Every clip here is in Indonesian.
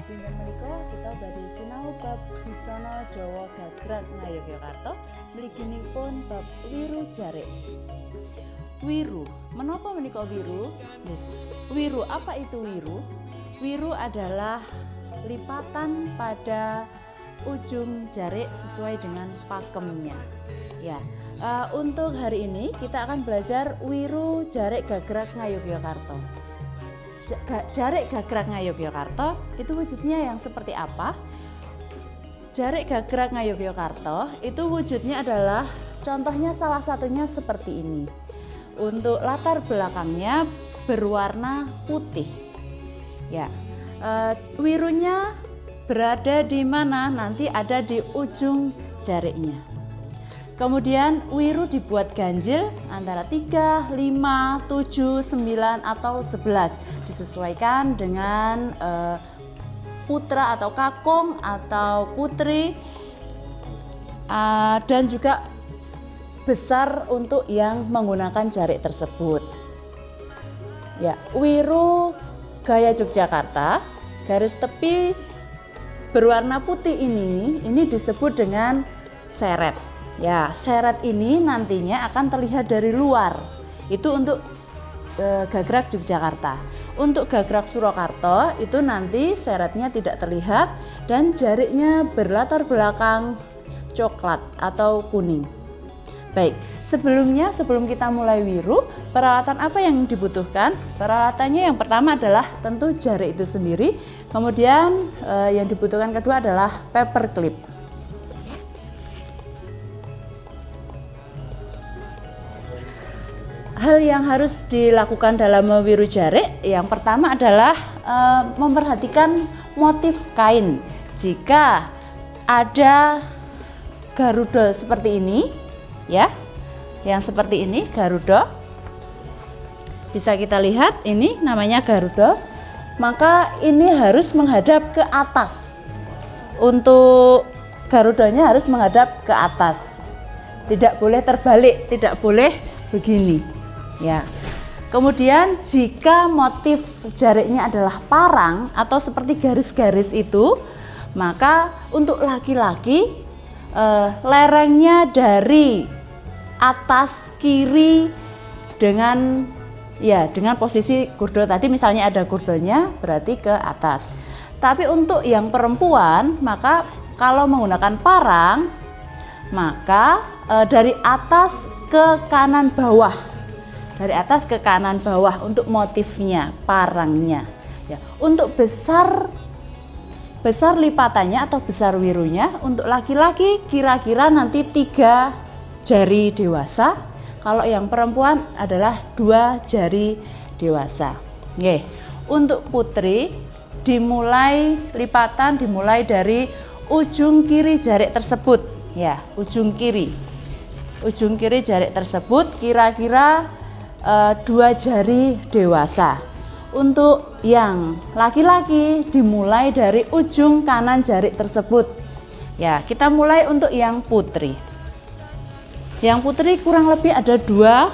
Dinten menika kita badhe sinau bab busana Jawa gagrag Ngayogyakarta mliginipun bab wiru jarik. Wiru, menapa menika wiru? Wiru, apa itu wiru? Wiru adalah lipatan pada ujung jarik sesuai dengan pakemnya. Ya, untuk hari ini kita akan belajar wiru jarik gagrag Ngayogyakarta. Jarik gagrag Ngayogyakarta itu wujudnya yang seperti apa? Jarik gagrag Ngayogyakarta itu wujudnya adalah contohnya salah satunya seperti ini. Untuk latar belakangnya berwarna putih. Ya, wirunya berada di mana? Nanti ada di ujung jariknya. Kemudian wiru dibuat ganjil antara 3, 5, 7, 9 atau 11 disesuaikan dengan putra atau kakung atau putri dan juga besar untuk yang menggunakan jarik tersebut. Ya, wiru gaya Yogyakarta garis tepi berwarna putih ini disebut dengan seret. Ya, seret ini nantinya akan terlihat dari luar. Itu untuk gagrag Yogyakarta. Untuk gagrag Surakarta itu nanti seretnya tidak terlihat dan jariknya berlatar belakang coklat atau kuning. Baik, sebelum kita mulai wiru, peralatan apa yang dibutuhkan? Peralatannya yang pertama adalah tentu jarik itu sendiri. Kemudian yang dibutuhkan kedua adalah paper clip. Hal yang harus dilakukan dalam mewiru jarik yang pertama adalah memperhatikan motif kain. Jika ada garuda seperti ini, ya, yang seperti ini garuda, bisa kita lihat ini namanya garuda, maka ini harus menghadap ke atas. Untuk garudanya harus menghadap ke atas, tidak boleh terbalik, tidak boleh begini. Ya. Kemudian jika motif jariknya adalah parang atau seperti garis-garis itu, maka untuk laki-laki lerengnya dari atas kiri dengan posisi kurdo tadi, misalnya ada kurdonya berarti ke atas. Tapi untuk yang perempuan, maka kalau menggunakan parang, maka dari atas ke kanan bawah. Dari atas ke kanan bawah untuk motifnya, parangnya. Ya, untuk besar lipatannya atau besar wirunya, untuk laki-laki kira-kira nanti 3 jari dewasa. Kalau yang perempuan adalah 2 jari dewasa. Oke. Untuk putri dimulai dari ujung kiri jarik tersebut. Ya, ujung kiri jarik tersebut kira-kira 2 jari dewasa. Untuk yang laki-laki dimulai dari ujung kanan jarik tersebut. Ya, kita mulai untuk yang putri. Yang putri kurang lebih ada 2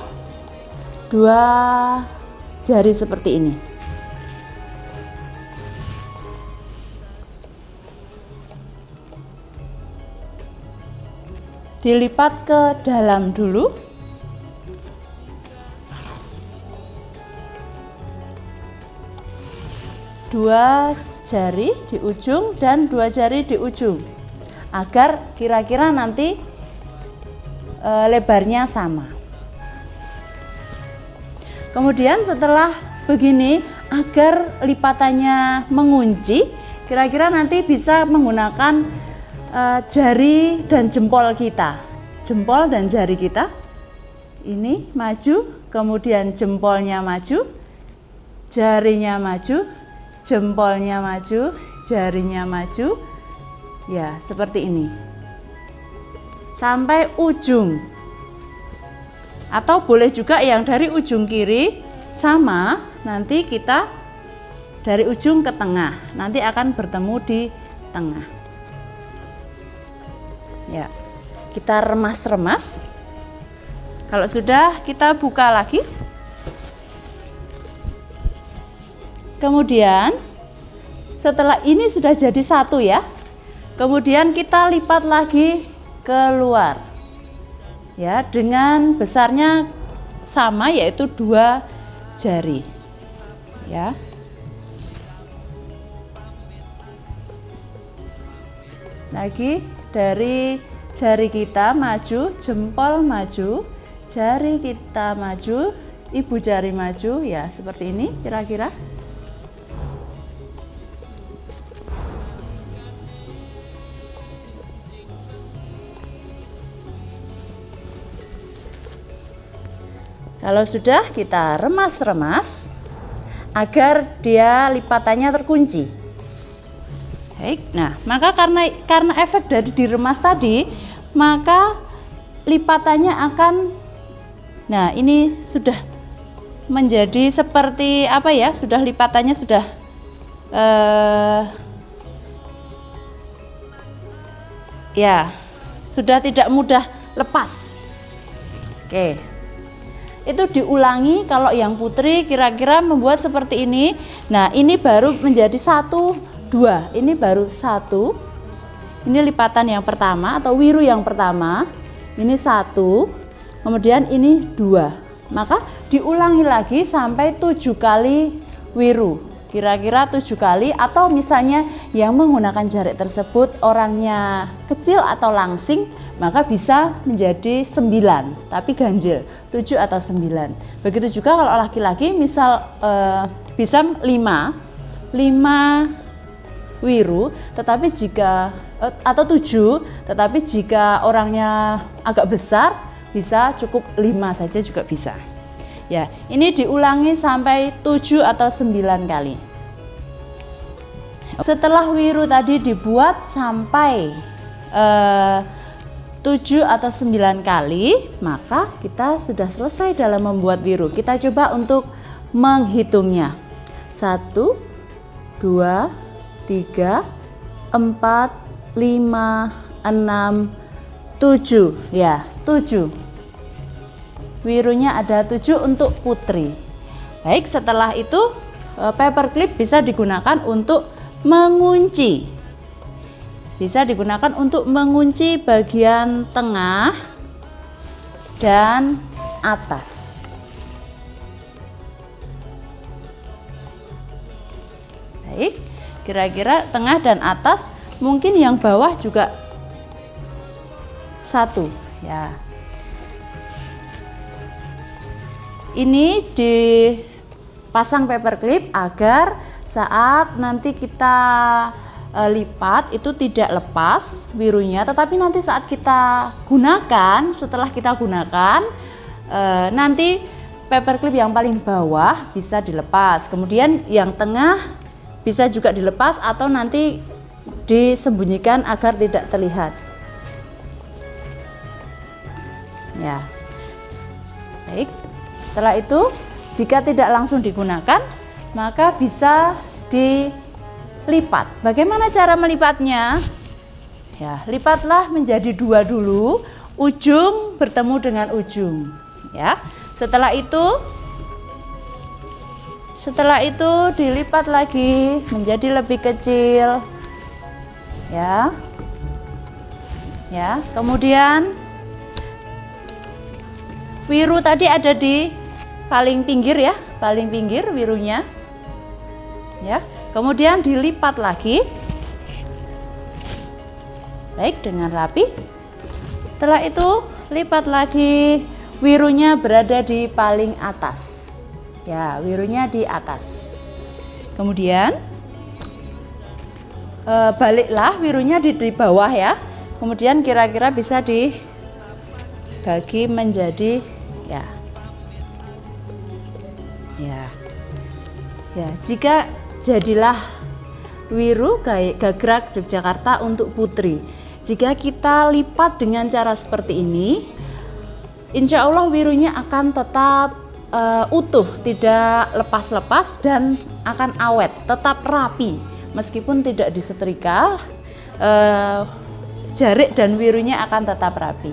jari seperti ini. Dilipat ke dalam dulu. Dua jari di ujung dan 2 jari di ujung, agar kira-kira nanti lebarnya sama. Kemudian setelah begini, agar lipatannya mengunci, kira-kira nanti bisa menggunakan jari dan jempol kita. Jempol dan jari kita ini maju, kemudian jempolnya maju, jarinya maju, jempolnya maju, jarinya maju. Ya, seperti ini. Sampai ujung. Atau boleh juga yang dari ujung kiri sama, nanti kita dari ujung ke tengah, nanti akan bertemu di tengah. Ya, kita remas-remas. Kalau sudah, kita buka lagi. Kemudian setelah ini sudah jadi satu ya. Kemudian kita lipat lagi keluar. Ya, dengan besarnya sama, yaitu 2 jari. Ya. Lagi dari jari kita maju, jempol maju, jari kita maju, ibu jari maju, ya seperti ini kira-kira. Kalau sudah, kita remas-remas agar dia lipatannya terkunci. Baik, nah maka karena efek dari diremas tadi, maka lipatannya akan, nah ini sudah menjadi seperti apa ya? Sudah lipatannya sudah ya sudah tidak mudah lepas. Oke. Itu diulangi. Kalau yang putri kira-kira membuat seperti ini. Nah, ini baru menjadi 1, 2. Ini baru 1. Ini lipatan yang pertama atau wiru yang pertama. Ini 1. Kemudian ini 2. Maka diulangi lagi sampai 7 kali wiru. Kira-kira 7 kali, atau misalnya yang menggunakan jarik tersebut orangnya kecil atau langsing, maka bisa menjadi 9 tapi ganjil, 7 atau 9. Begitu juga kalau laki-laki, misal bisa 5 wiru, tetapi jika atau 7, tetapi jika orangnya agak besar bisa cukup 5 saja juga bisa. Ya, ini diulangi sampai 7 atau 9 kali. Setelah wiru tadi dibuat sampai 7 atau 9 kali, maka kita sudah selesai dalam membuat wiru. Kita coba untuk menghitungnya. 1, 2, 3, 4, 5, 6, 7. Ya, 7. Wirunya ada 7 untuk putri. Baik, setelah itu paperclip bisa digunakan untuk mengunci. Bisa digunakan untuk mengunci bagian tengah dan atas. Baik, kira-kira tengah dan atas, mungkin yang bawah juga 1 ya. Ini dipasang paperclip agar saat nanti kita lipat itu tidak lepas wirunya, tetapi nanti saat kita gunakan, setelah kita gunakan nanti paperclip yang paling bawah bisa dilepas, kemudian yang tengah bisa juga dilepas atau nanti disembunyikan agar tidak terlihat. Ya. Baik. Setelah itu, jika tidak langsung digunakan, maka bisa dilipat. Bagaimana cara melipatnya? Ya, lipatlah menjadi 2 dulu, ujung bertemu dengan ujung. Ya, setelah itu dilipat lagi menjadi lebih kecil. Ya, kemudian wiru tadi ada di paling pinggir ya, paling pinggir wirunya. Ya, kemudian dilipat lagi. Baik, dengan rapi. Setelah itu lipat lagi, wirunya berada di paling atas. Ya, wirunya di atas. Kemudian baliklah wirunya di bawah ya. Kemudian kira-kira bisa dibagi menjadi ya, jika jadilah wiru Gagrak Yogyakarta untuk putri. Jika kita lipat dengan cara seperti ini, insya Allah wirunya akan tetap utuh, tidak lepas-lepas dan akan awet, tetap rapi meskipun tidak disetrika. Jarik dan wirunya akan tetap rapi.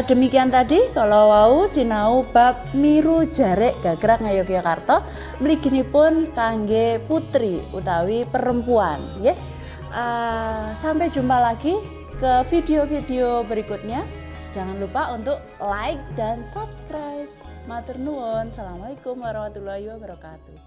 Demikian tadi kalau wau sinau bab miru jarik gagrag Ngayogyakarta mliginipun kangge putri utawi perempuan. Sampai jumpa lagi ke video-video berikutnya. Jangan lupa untuk like dan subscribe. Matur nuwun. Assalamualaikum warahmatullahi wabarakatuh.